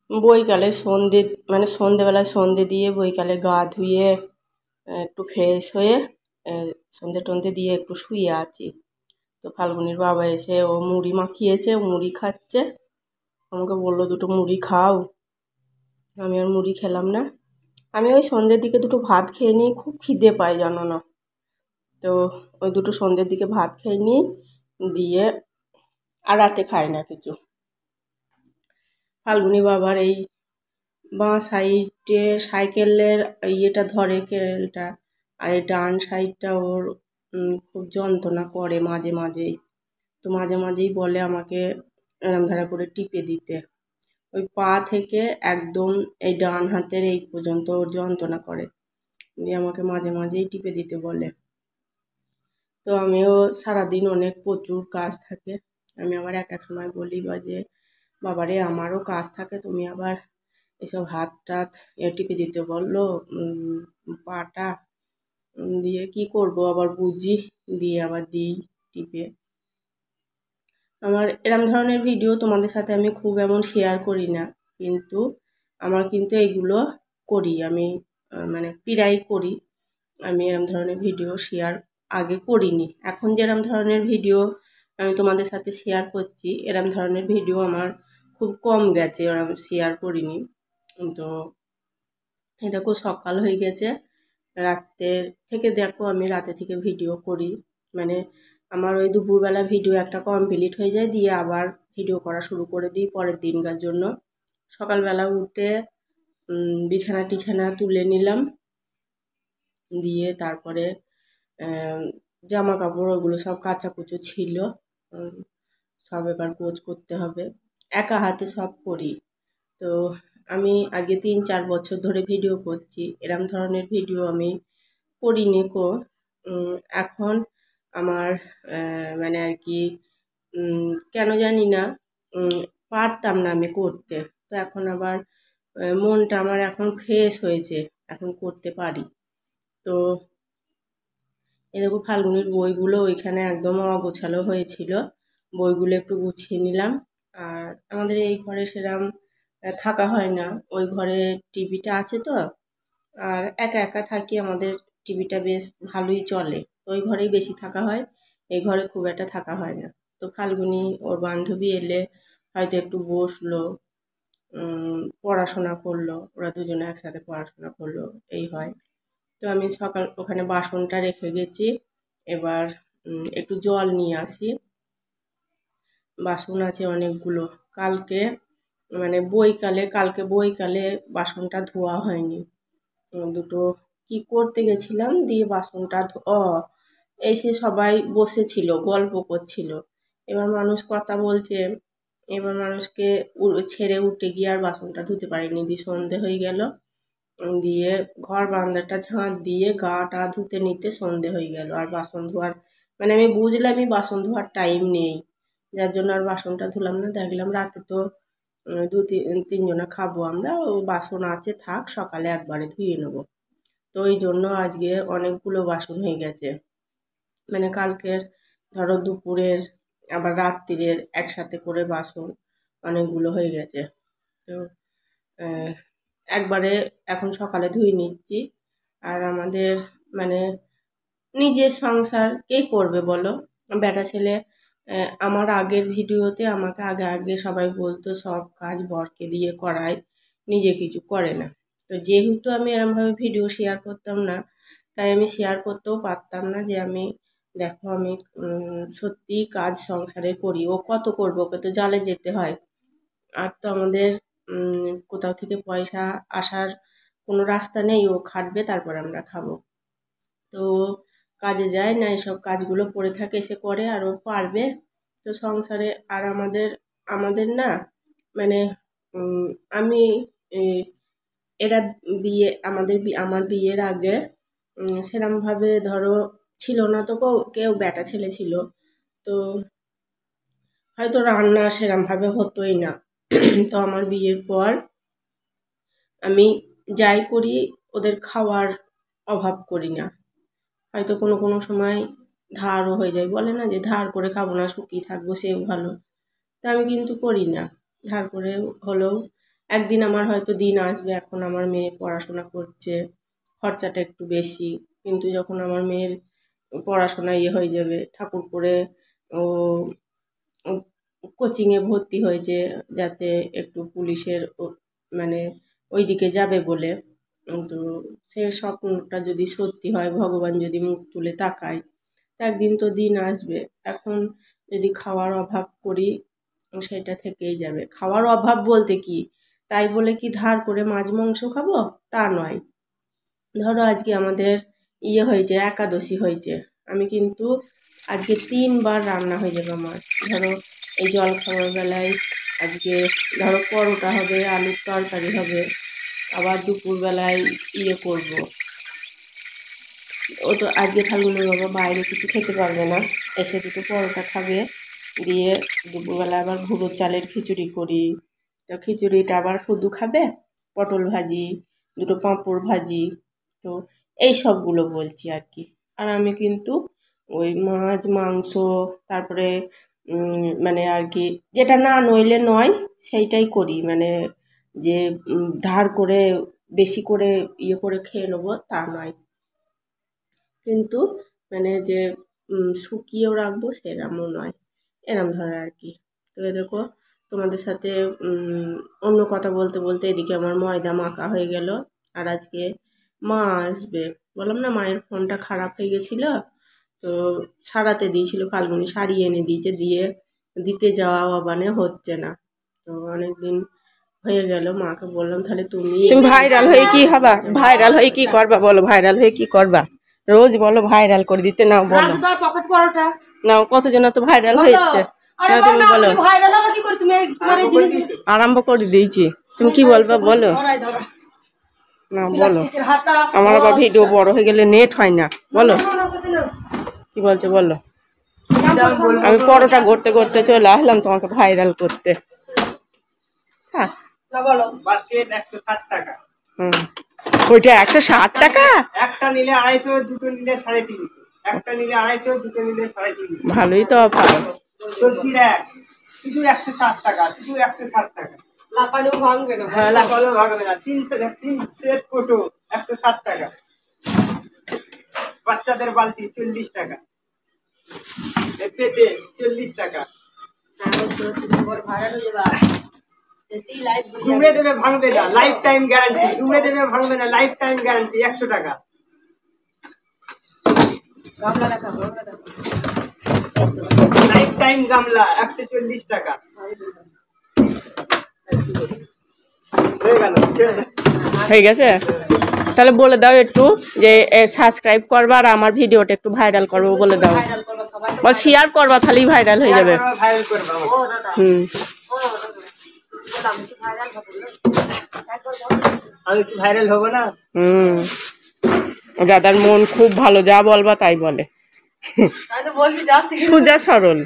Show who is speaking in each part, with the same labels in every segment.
Speaker 1: বৈকালে সন্ধে মানে সন্ধেবেলায় সন্ধে দিয়ে বৈকালে গা ধুয়ে একটু ফ্রেশ হয়ে সন্ধে টন্ধে দিয়ে একটু শুয়ে আছি। তো ফাল্গুনির বাবা এসে ও মুড়ি মাখিয়েছে, মুড়ি খাচ্ছে। আমাকে বললো দুটো মুড়ি খাও, আমি আর মুড়ি খেলাম না। আমি ওই সন্ধ্যের দিকে দুটো ভাত খেয়ে নিই, খুব খিদে পায় জানো না। তো ওই দুটো সন্ধ্যের দিকে ভাত খেয়ে নিই, দিয়ে আর রাতে খাই না কিছু। ফাল্গুনি বাবার এই বাঁ সাইডে সাইকেলের ইয়েটা ধরে কেরেলটা, আর এই ডান সাইডটা ওর খুব যন্ত্রণা করে মাঝে মাঝেই। তো মাঝে মাঝেই বলে আমাকে এরম ধারা করে টিপে দিতে। ওই পা থেকে একদম এই ডান হাতের এই পর্যন্ত ওর যন্ত্রণা করে, দিয়ে আমাকে মাঝে মাঝেই টিপে দিতে বলে। তো আমিও সারাদিন অনেক প্রচুর কাজ থাকে। আমি আবার এক এক সময় বলি বা যে বাবারে আমারও কাজ থাকে, তুমি আবার এসব হাত টাত টিপে দিতে বললো পাটা, দিয়ে কি করব আবার বুঝি, দিয়ে আবার দিই টিপে। আমার এরম ধরনের ভিডিও তোমাদের সাথে আমি খুব এমন শেয়ার করি না, কিন্তু আমার কিন্তু এইগুলো করি আমি, মানে প্রায় করি। আমি এরম ধরনের ভিডিও শেয়ার আগে করিনি, এখন যেরম ধরনের ভিডিও আমি তোমাদের সাথে শেয়ার করছি, এরম ধরনের ভিডিও আমার খুব কম গেছে, এরম শেয়ার করিনি। তো এই দেখো সকাল হয়ে গেছে, রাতের থেকে দেখো আমি রাতে থেকে ভিডিও করি। মানে আমার ওই দুপুরবেলা ভিডিও একটা কমপ্লিট হয়ে যায়, দিয়ে আবার ভিডিও করা শুরু করে দিই পরের দিনকার জন্য। সকালবেলা উঠে বিছানা টিছানা তুলে নিলাম, দিয়ে তারপরে জামা কাপড় ওগুলো সব কাচাকুচো ছিল, সব এবার গোছ করতে হবে। একা হাতে সব করি। তো আমি আগে 3-4 বছর ধরে ভিডিও করছি, এরম ধরনের ভিডিও আমি করিনি কো। এখন আমার মানে আর কি কেন জানি না পারতাম না আমি করতে। তো এখন আবার মনটা আমার এখন ফ্রেশ হয়েছে, এখন করতে পারি। তো এই দেখো ফাল্গুনির বইগুলো ওইখানে একদম অগোছালো হয়েছিল, বইগুলো একটু গুছিয়ে নিলাম। আর আমাদের এই ঘরে সেরম থাকা হয় না, ওই ঘরে টিভিটা আছে তো, আর একা একা থাকি, আমাদের টিভিটা বেশ ভালোই চলে, ওই ঘরেই বেশি থাকা হয়, এই ঘরে খুব একটা থাকা হয় না। তো ফাল্গুনি ওর বান্ধবী এলে হয়তো একটু বসলো, পড়াশোনা করলো, ওরা দুজনে একসাথে পড়াশোনা করলো, এই হয়। তো আমি সকাল ওখানে বাসনটা রেখে গেছি, এবার একটু জল নিয়ে আসি। বাসন আছে অনেকগুলো, কালকে মানে কালকে বইকালে বাসনটা ধোয়া হয়নি। দুটো কি করতে গেছিলাম, দিয়ে বাসনটা এসে সবাই বসেছিল গল্প করছিল, এবার মানুষ কথা বলছে, এবার মানুষকে ছেড়ে উঠে গিয়ে আর বাসনটা ধুতে পারিনি, দিয়ে সন্ধে হয়ে গেল। দিয়ে ঘর বারান্দাটা ঝাঁট দিয়ে গাটা ধুতে নিতে সন্ধে হয়ে গেল, আর বাসন ধোয়ার মানে আমি বুঝলামই বাসন ধোয়ার টাইম নেই, যার জন্য আর বাসনটা ধুলাম না। দেখলাম রাতে তো 2-3 জনে খাবো আমরা, ও বাসন আছে থাক, সকালে একবারে ধুয়ে নেবো। তো ওই জন্য আজকে অনেকগুলো বাসন হয়ে গেছে, মানে কালকের ধরো দুপুরের আবার রাত্রিরের একসাথে করে বাসন অনেকগুলো হয়ে গেছে। তো একবারে এখন সকালে ধুয়ে নিচ্ছি। আর আমাদের মানে নিজের সংসার কে করবে বলো, বেটা ছেলে। আমার আগের ভিডিওতে আমাকে আগে আগে সবাই বলতো সব কাজ বরকে দিয়ে করায়, নিজে কিছু করে না। তো যেহেতু আমি এরমভাবে ভিডিও শেয়ার করতাম না, তাই আমি শেয়ার করতেও পারতাম না যে আমি দেখো আমি সত্যিই কাজ সংসারে করি। ও কত করবো, ওকে তো জালে যেতে হয়, আর তো আমাদের কোথাও থেকে পয়সা আসার কোনো রাস্তা নেই, ও খাটবে তারপর আমরা খাবো। তো কাজে যায় না, এসব কাজগুলো পড়ে থাকে, এসে করে, আর ও পারবে তো সংসারে। আর আমাদের আমাদের না মানে আমি এরা আমার বিয়ের আগে সেরমভাবে ধরো ছিল না, তো কেউ বেটা ছেলে ছিল, তো হয়তো রান্না সেরমভাবে হতোই না। তো আমার বিয়ের পর আমি যাই করি ওদের খাওয়ার অভাব করি না, হয়তো কোনো কোনো সময় ধারও হয়ে যায়, বলে না যে ধার করে খাবো না শুকিয়ে থাকবো সেও ভালো, তা আমি কিন্তু করি না, ধার করে হলেও একদিন আমার হয়তো দিন আসবে, এখন আমার মেয়ে পড়াশোনা করছে, খরচাটা একটু বেশি, কিন্তু যখন আমার মেয়ের পড়াশোনা হয়ে যাবে, ঠাকুরপুরে ও কোচিংয়ে ভর্তি হয়েছে, যাতে একটু পুলিশের মানে ওই দিকে যাবে বলে। তো সে স্বপ্নটা যদি সত্যি হয়, ভগবান যদি মুখ তুলে তাকায়, একদিন তো দিন আসবে। এখন যদি খাওয়ার অভাব করি, সেটা থেকেই যাবে। খাওয়ার অভাব বলতে কি, তাই বলে কি ধার করে মাছ মাংস খাবো তা নয়। ধরো আজকে আমাদের হয়েছে, একাদশী হয়েছে, আমি কিন্তু আজকে 3বার রান্না হয়ে যাবে আমার। ধরো এই জল খাওয়ার বেলায় আজকে ধরো পরোটা হবে, আলুর তরকারি হবে, আবার দুপুরবেলায় করব। ও তো আজকে ফাল্গুনি বাবা বাইরে কিছু খেতে পারবে না, এসে দুটো পরোটা খাবে, দিয়ে দুপুরবেলা আবার ভুড়োর চালের খিচুড়ি করি। তো খিচুড়িটা আবার শুধু খাবে, পটল ভাজি, দুটো পাঁপড় ভাজি, তো এই সবগুলো বলছি আর কি। আর আমি কিন্তু ওই মাছ মাংস, তারপরে মানে আর কি যেটা না নইলে নয় সেইটাই করি, মানে যে ধার করে বেশি করে করে খেয়ে নেবো তা নয়, কিন্তু মানে যে শুকিয়েও রাখবো সেরমও নয়, এরম ধরে আর কি। তো দেখো তোমাদের সাথে অন্য কথা বলতে বলতে এদিকে আমার ময়দা মাখা হয়ে গেল। আর আজকে মা আসবে, বললাম না মায়ের ফোনটা খারাপ হয়ে গেছিলো, তো সারাতে দিয়েছিল, ফাল্গুনি সারিয়ে এনে দিয়েছে, দিয়ে দিতে যাওয়া মানে হচ্ছে না। তো অনেকদিন হয়ে গেল, মাকে বললাম তাহলে তুমি ভাইরাল হয়ে কি হবা, ভাইরাল হয়ে কি করবা বলো, ভাইরাল হয়ে কি করবা, রোজ বলো ভাইরাল করে দিতে, নাও বলো, নাও কতজন তো ভাইরাল হয়েছে, নাও তুমি বলো। আরম্ভ করে দিয়েছি, তুমি কি বলবা বলো, না বলো। আমার আবার ভিডিও বড় হয়ে গেলে নেট হয় না, বলো কি বলছো বলো। আমি পরোটা গড়তে গড়তে চলে আসলাম তোমাকে ভাইরাল করতে। হ্যাঁ হুম, ওইটা 160 টাকা, একটা নিলে 250, দুটো নিলে 350, একটা নিলে 250, দুটো নিলে 350, ভালোই তো অফার। সবজির শুধু 160 টাকা, শুধু 160 টাকা, লাফালেও ভাঙবে না, হ্যাঁ লাফালেও ভাঙবে না, 3 সেট ফটো 160 টাকা, বাচ্চাদের বালতি 40 টাকা, পেটে 40 টাকা, ভাইরাল হয়ে যাবে, ডুবে দেবে ভাঙবে না, লাইফ টাইম গ্যারান্টি, ডুবে দেবে ভাঙবে না, লাইফ টাইম গ্যারান্টি, 100 টাকা। লাইফ টাইম গামলা 140 টাকা, হয়ে গেছে। তাহলে বলে দাও একটু যে সাবস্ক্রাইব করবা আর আমার ভিডিওটা একটু ভাইরাল করবো বলে দাও, বা শেয়ার করবা, তাহলেই ভাইরাল হয়ে যাবে। হুম, আমি কি ভাইরাল হব না? দাদার মন খুব ভালো, যা বলবা তাই বলে, সোজা সরল।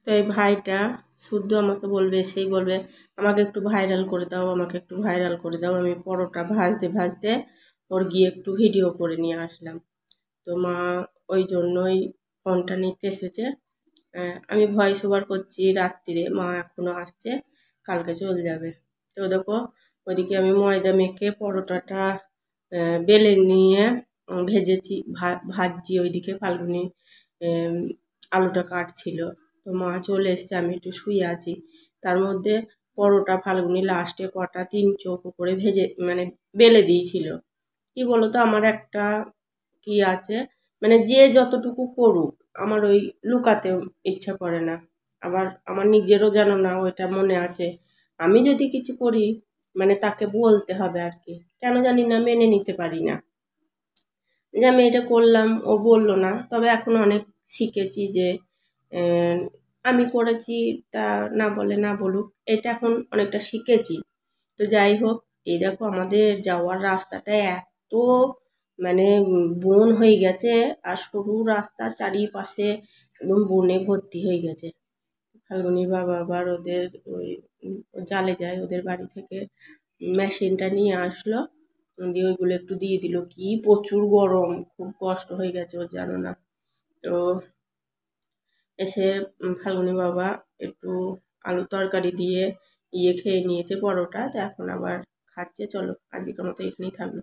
Speaker 1: তো এই ভাইটা শুদ্ধ আমাকে বলবে, সেই বলবে আমাকে একটু ভাইরাল করে দাও, আমাকে একটু ভাইরাল করে দাও। আমি পরোটা ভাজতে ভাজতে ওর গিয়ে একটু ভিডিও করে নিয়ে আসলাম। তো মা ওই জন্যই ফোনটা নিতে এসেছে। আমি ভয়েস ওভার করছি রাত্রিরে, মা এখনও আসছে, কালকে চলে যাবে। তো দেখো ওইদিকে আমি ময়দা মেখে পরোটাটা বেলে নিয়ে ভেজেছি, ভাজছি, ওইদিকে ফাল্গুনি আলুটা কাটছিল। তো মা চলে এসছে, আমি একটু শুয়ে আছি, তার মধ্যে পরোটা ফাল্গুনি লাস্টে কটা 3 চৌকো করে ভেজে মানে বেলে দিয়েছিল। কি বলো তো, আমার একটা কি আছে, মানে যে যতটুকু করুক আমার ওই লুকাতে ইচ্ছা করে না, আবার আমার নিজেরও জানো না ওইটা মনে আছে, আমি যদি কিছু করি মানে তাকে বলতে হবে আর কি, কেন জানি না মেনে নিতে পারি না যে আমি এটা করলাম, ও বললো না। তবে এখন অনেক শিখেছি যে আমি করেছি, তা না বলে না বলুক, এটা এখন অনেকটা শিখেছি। তো যাই হোক, এই দেখো আমাদের যাওয়ার রাস্তাটা এত মানে বন হয়ে গেছে, আর সরু রাস্তা, চারিপাশে একদম বনে ভর্তি হয়ে গেছে। ফাল্গুনির বাবা আবার ওদের ওই জালে যায়, ওদের বাড়ি থেকে মেশিনটা নিয়ে আসলো, দিয়ে ওইগুলো একটু দিয়ে দিল, কি প্রচুর গরম, খুব কষ্ট হয়ে গেছে ওর, জানো না। তো এসে ফাল্গুনি বাবা একটু আলু তরকারি দিয়ে খেয়ে নিয়েছে পরোটা, তো এখন আবার খাচ্ছে। চলো আজকের মতো এখানেই থাকলো।